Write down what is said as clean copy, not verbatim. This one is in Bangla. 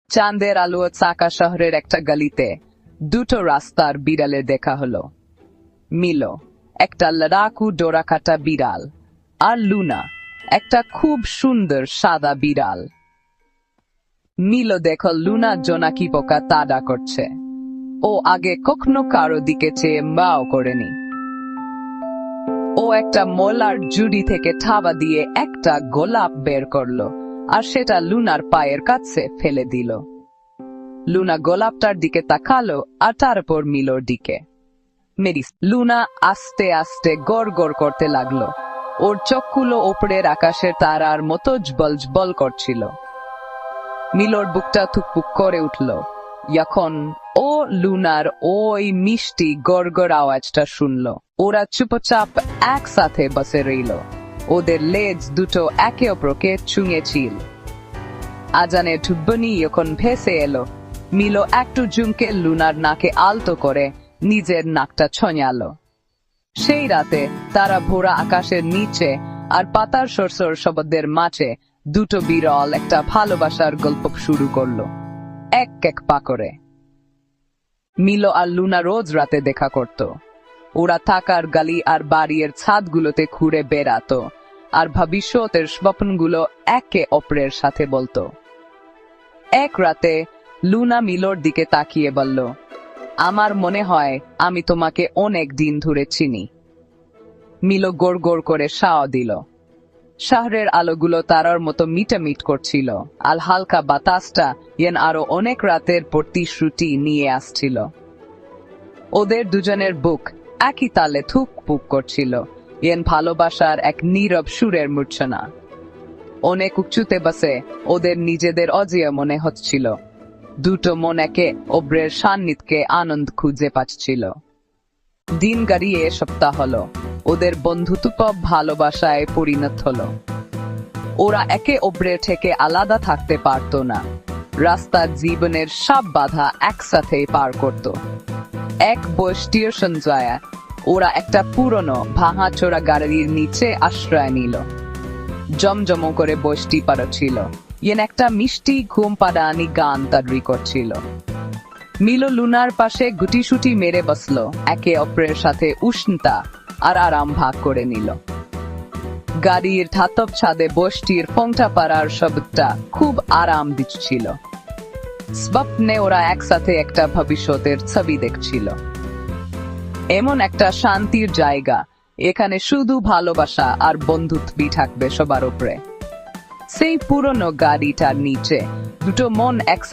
চাঁদের আলো চাকা শহরের একটা গলিতে দুটো রাস্তার বিড়ালের দেখা হলো। মিলো, একটা লড়াকু ডোরাকাটা বিড়াল, আর লুনা, একটা খুব সুন্দর সাদা বিড়াল। মিলো দেখল লুনা জোনাকি পোকা তাড়া করছে। ও আগে কখনো কারো দিকে চেয়ে মাও করেনি। ও একটা মোলার জুড়ি থেকে থাবা দিয়ে একটা গোলাপ বের করলো আর সেটা লুনার পায়ের কাছে ফেলে দিল। লুনা গোলাপটার দিকে তাকালো আর তারপর মিলোর দিকে। লুনা আস্তে আস্তে গড় গড় করতে লাগলো। ওর চোখগুলো ওপরের আকাশের তারার মতো জ্বল করছিল। মিলোর বুকটা থুকপুক করে উঠল যখন ও লুনার ওই মিষ্টি গড় গড় আওয়াজটা শুনল। ওরা চুপচাপ একসাথে বসে রইল। ওদের লেজ দুটো একে অপরকে ছুঁয়েছিল। আজানের ধ্বনি যখন ভেসে এলো, মিলো একটু ঝুঁকে লুনার নাকে আলতো করে নিজের নাকটা ছড়ালো। সেই রাতে তারা ভোরা আকাশের নিচে আর পাতার সরসর শব্দের মাঝে দুটো বিড়াল একটা ভালোবাসার গল্প শুরু করলো, এক এক পা করে। মিলো আর লুনা রোজ রাতে দেখা করত। ওরা থাকার গালি আর বাড়ির ছাদগুলোতে ঘুরে বেড়াতো আর ভবিষ্যতের স্বপ্নগুলো একে অপরের সাথে বলতো। এক রাতে লুনা মিলোর দিকে তাকিয়ে বলল, আমার মনে হয় আমি তোমাকে অনেক দিন ধরে চিনি। মিলো গড় গড় করে সাও দিল। শহরের আলোগুলো তারার মতো মিটামিট করছিল, আর হালকা বাতাসটা আরো অনেক রাতের প্রতিশ্রুতি নিয়ে আসছিল। ওদের দুজনের বুক একই তালে থুকপুক করছিল, ভালোবাসার এক নীরব সুরের মূর্ছনা। অনেক উঁচুতে বসে ওদের নিজেদের অজেয় মনে হচ্ছিল। দুটো মন একে অপরের সান্নিধ্যে আনন্দ খুঁজে পাচ্ছিল। দিন গড়িয়ে সপ্তাহ হলো। ওদের বন্ধুত্ব ভালোবাসায় পরিণত হলো। ওরা একে অপরের থেকে আলাদা থাকতে পারত না। রাস্তার জীবনের সব বাধা একসাথে পার করত। এক বৃষ্টির সন্ধ্যায় ওরা একটা পুরনো ভাঙাচোরা গাড়ির নিচে আশ্রয় নিল। জমজম করে বৃষ্টি পড়ছিল। একটা মিষ্টি ঘুম পাড়ানি গান তৈরি করছিল। মিলো লুনার পাশে গুটিসুটি মেরে বসলো, একে অপরের সাথে উষ্ণতা আর আরাম ভাগ করে নিল। গাড়ির ধাতব ছাদে বৃষ্টির ফোঁটা পড়ার শব্দটা খুব আরাম দিচ্ছিল। স্বপ্নে ওরা একসাথে একটা ভবিষ্যতের ছবি দেখছিল। এমন একটা শান্তির জায়গা, এখানে শুধু ভালোবাসা আর বন্ধুত্বই থাকবে সবার উপরে। সেই পুরনো গাড়িটার নিচে দুটো মন একসাথে